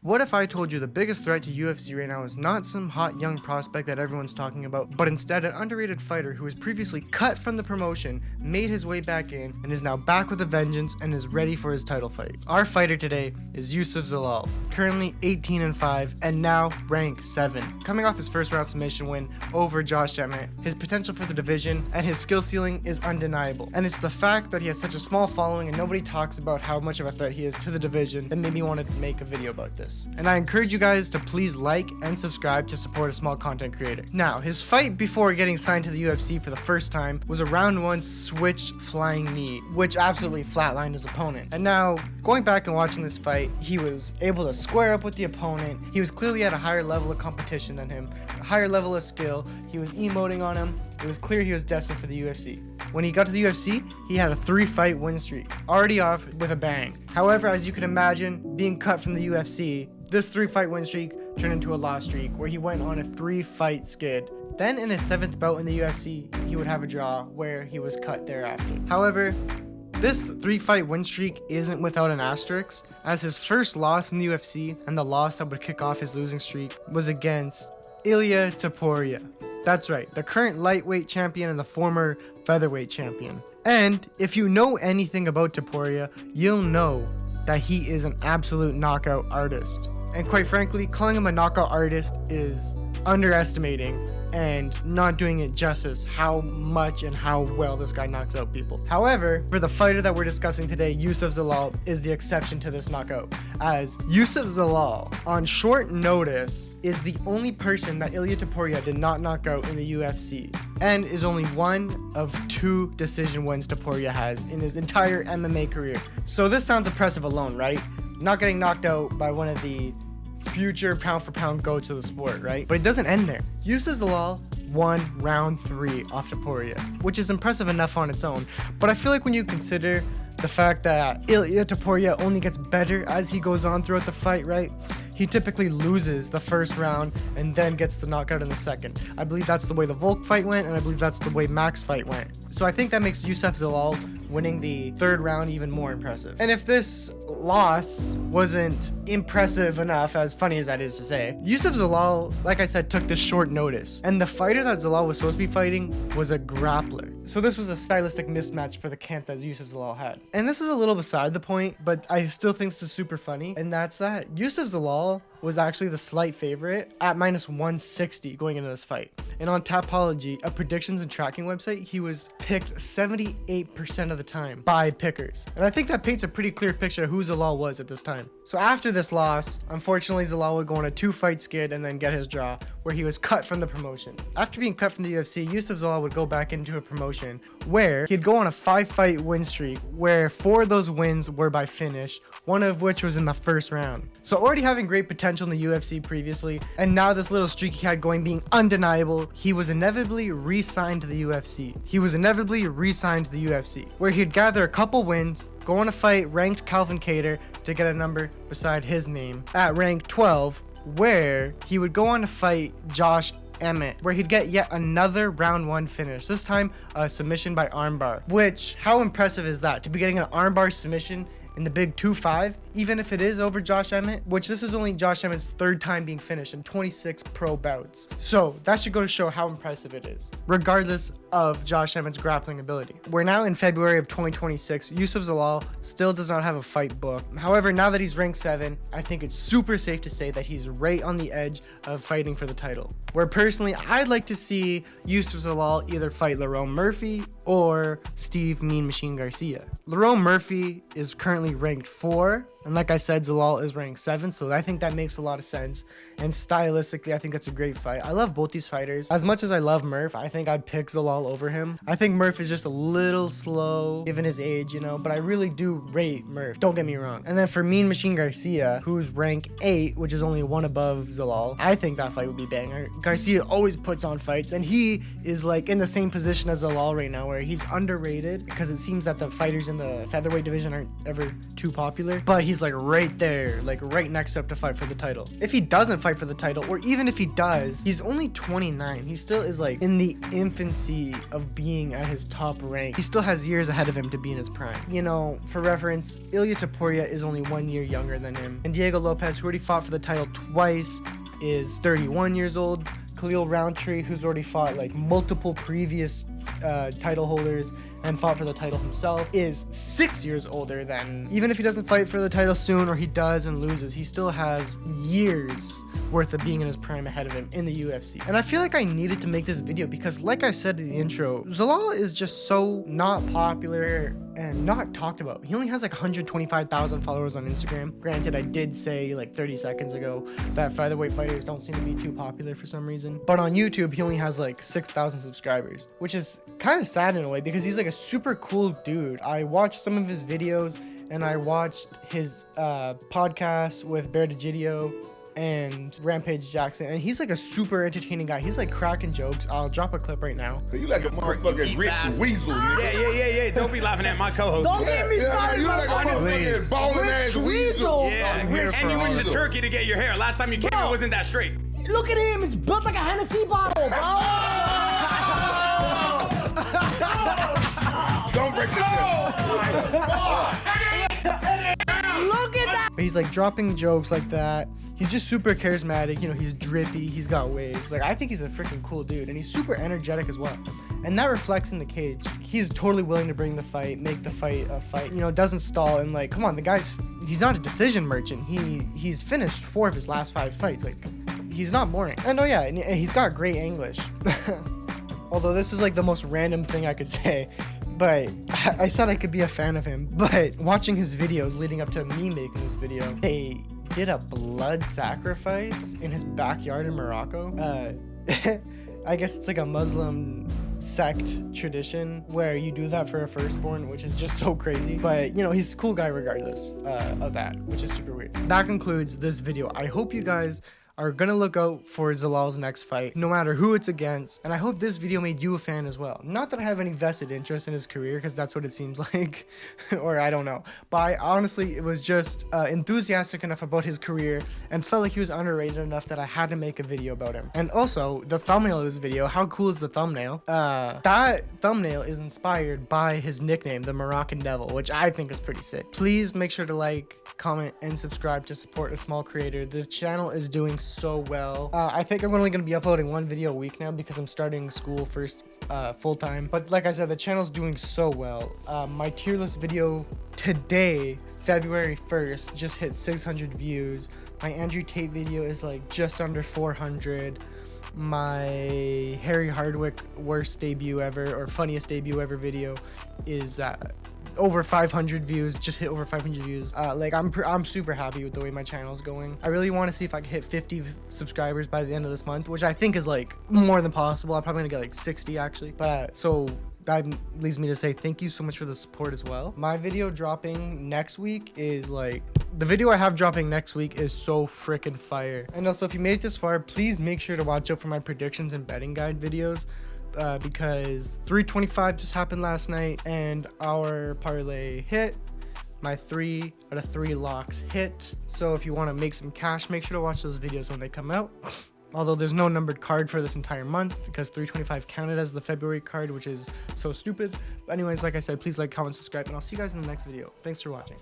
What if I told you the biggest threat to UFC right now is not some hot young prospect that everyone's talking about, but instead an underrated fighter who was previously cut from the promotion, made his way back in, and is now back with a vengeance and is ready for his title fight. Our fighter today is Youssef Zalal, currently 18-5 and now ranked 7. Coming off his first round submission win over Josh Emmett, his potential for the division and his skill ceiling is undeniable. And it's the fact that he has such a small following and nobody talks about how much of a threat he is to the division that made me want to make a video about this. And I encourage you guys to please like and subscribe to support a small content creator. Now, his fight before getting signed to the UFC for the first time was a round 1 switched flying knee, which absolutely flatlined his opponent. And now, going back and watching this fight, he was able to square up with the opponent. He was clearly at a higher level of competition than him, a higher level of skill. He was emoting on him. It was clear he was destined for the UFC. When he got to the UFC, he had a 3-fight win streak, already off with a bang. However, as you can imagine, being cut from the UFC, this 3-fight win streak turned into a loss streak where he went on a 3-fight skid. Then in his 7th bout in the UFC, he would have a draw where he was cut thereafter. However, this 3-fight win streak isn't without an asterisk, as his first loss in the UFC and the loss that would kick off his losing streak was against Ilia Topuria. That's right, the current lightweight champion and the former featherweight champion. And if you know anything about Topuria, you'll know that he is an absolute knockout artist. And quite frankly, calling him a knockout artist is underestimating and not doing it justice how much and how well this guy knocks out people. However, for the fighter that we're discussing today, Youssef Zalal is the exception to this knockout, as Youssef Zalal, on short notice, is the only person that Ilia Topuria did not knock out in the UFC, and is only one of 2 decision wins Topuria has in his entire MMA career. So this sounds impressive alone, right? Not getting knocked out by one of the future pound for pound goats of the sport, right? But it doesn't end there. Youssef Zalal won round 3 off Topuria, which is impressive enough on its own. But I feel like when you consider the fact that Ilia Topuria only gets better as he goes on throughout the fight, right? He typically loses the first round and then gets the knockout in the second. I believe that's the way the Volk fight went, and I believe that's the way Mac's fight went. So I think that makes Youssef Zalal winning the 3rd round even more impressive. And if this loss wasn't impressive enough, as funny as that is to say, Youssef Zalal, like I said, took this short notice. And the fighter that Zalal was supposed to be fighting was a grappler. So this was a stylistic mismatch for the camp that Youssef Zalal had. And this is a little beside the point, but I still think this is super funny. And that's that Youssef Zalal was actually the slight favorite at -160 going into this fight. And on Tapology, a predictions and tracking website, he was picked 78% of the time by pickers. And I think that paints a pretty clear picture of who Zalal was at this time. So after this loss, unfortunately Zalal would go on a 2-fight skid and then get his draw, where he was cut from the promotion. After being cut from the UFC, Youssef Zalal would go back into a promotion where he'd go on a 5-fight win streak, where 4 of those wins were by finish, one of which was in the first round. So already having great potential in the UFC previously, and now this little streak he had going being undeniable, he was inevitably re-signed to the UFC. Where he'd gather a couple wins, go on a fight ranked Calvin Kattar to get a number beside his name at rank 12, where he would go on to fight Josh Emmett, where he'd get yet another round 1 finish, this time a submission by armbar. Which, how impressive is that, to be getting an armbar submission in the big 2-5, even if it is over Josh Emmett, which this is only Josh Emmett's 3rd time being finished in 26 pro bouts. So that should go to show how impressive it is, regardless of Josh Emmett's grappling ability. We're now in February of 2026. Youssef Zalal still does not have a fight booked. However, now that he's ranked 7, I think it's super safe to say that he's right on the edge of fighting for the title. Where personally, I'd like to see Youssef Zalal either fight Lerone Murphy or Steve Mean Machine Garcia. Lerone Murphy is currently ranked 4, and like I said, Zalal is ranked 7, so I think that makes a lot of sense. And stylistically, I think that's a great fight. I love both these fighters. As much as I love Murph, I think I'd pick Zalal over him. I think Murph is just a little slow, given his age, you know, but I really do rate Murph, don't get me wrong. And then for Mean Machine Garcia, who's rank 8, which is only 1 above Zalal, I think that fight would be banger. Garcia always puts on fights, and he is like in the same position as Zalal right now, where he's underrated, because it seems that the fighters in the featherweight division aren't ever too popular, but he's like right there, like right next up to fight for the title. If he doesn't fight for the title, or even if he does, he's only 29. He still is like in the infancy of being at his top rank. He still has years ahead of him to be in his prime. You know, for reference, Ilia Topuria is only 1 year younger than him. And Diego Lopez, who already fought for the title twice, is 31 years old. Khalil Roundtree, who's already fought like multiple previous title holders and fought for the title himself, is 6 years older than. Even if he doesn't fight for the title soon, or he does and loses, he still has years worth of being in his prime ahead of him in the UFC. And I feel like I needed to make this video because, like I said in the intro, Zalal is just so not popular and not talked about. He only has like 125,000 followers on Instagram. Granted, I did say like 30 seconds ago that featherweight fighters don't seem to be too popular for some reason. But on YouTube, he only has like 6,000 subscribers, which is kind of sad in a way because he's like a super cool dude. I watched some of his videos and I watched his podcast with Bear DeGidio and Rampage Jackson, and he's like a super entertaining guy. He's like cracking jokes. I'll drop a clip right now. You like a motherfucking rich weasel, nigga. Yeah. Don't be laughing at my co-host. Don't get me started. You like a motherfucking ballin' ass weasel. Yeah, and you went to Turkey to get your hair. Last time you came, it wasn't that straight. Look at him. It's built like a Hennessy bottle, bro. Don't break this Look at that. But he's like dropping jokes like that. He's just super charismatic. You know, he's drippy. He's got waves. Like, I think he's a freaking cool dude, and he's super energetic as well. And that reflects in the cage. He's totally willing to bring the fight, make the fight a fight. You know, doesn't stall. And like, come on, the guy's, he's not a decision merchant. He's finished 4 of his last 5 fights. Like, he's not boring. And oh yeah, and he's got great English. Although this is like the most random thing I could say, but I said I could be a fan of him. But watching his videos leading up to me making this video, they did a blood sacrifice in his backyard in Morocco. I guess it's like a Muslim sect tradition where you do that for a firstborn, which is just so crazy. But you know, he's a cool guy regardless of that, which is super weird. That concludes this video. I hope you guys are gonna look out for Zalal's next fight, no matter who it's against. And I hope this video made you a fan as well. Not that I have any vested interest in his career, because that's what it seems like, or I don't know. But I honestly, was just enthusiastic enough about his career and felt like he was underrated enough that I had to make a video about him. And also, the thumbnail of this video, how cool is the thumbnail? That thumbnail is inspired by his nickname, the Moroccan Devil, which I think is pretty sick. Please make sure to like, comment, and subscribe to support a small creator. The channel is doing so well. I think I'm only going to be uploading 1 video a week now because I'm starting school first full-time. But like I said, the channel's doing so well. My tier list video today, February 1st, just hit 600 views. My Andrew Tate video is like just under 400. My Harry Hardwick worst debut ever, or funniest debut ever video is over 500 views, just hit over 500 views. Like I'm super happy with the way my channel is going. I really want to see if I can hit 50 subscribers by the end of this month, which I think is like more than possible. I'm probably gonna get like 60 actually. But so that leads me to say thank you so much for the support as well. My video dropping next week is like, the video I have dropping next week is so freaking fire. And also, if you made it this far, please make sure to watch out for my predictions and betting guide videos. Because 325 just happened last night and our parlay hit. My 3 out of 3 locks hit. So if you want to make some cash, make sure to watch those videos when they come out. Although there's no numbered card for this entire month because 325 counted as the February card, which is so stupid. But anyways, like I said, please like, comment, subscribe, and I'll see you guys in the next video. Thanks for watching.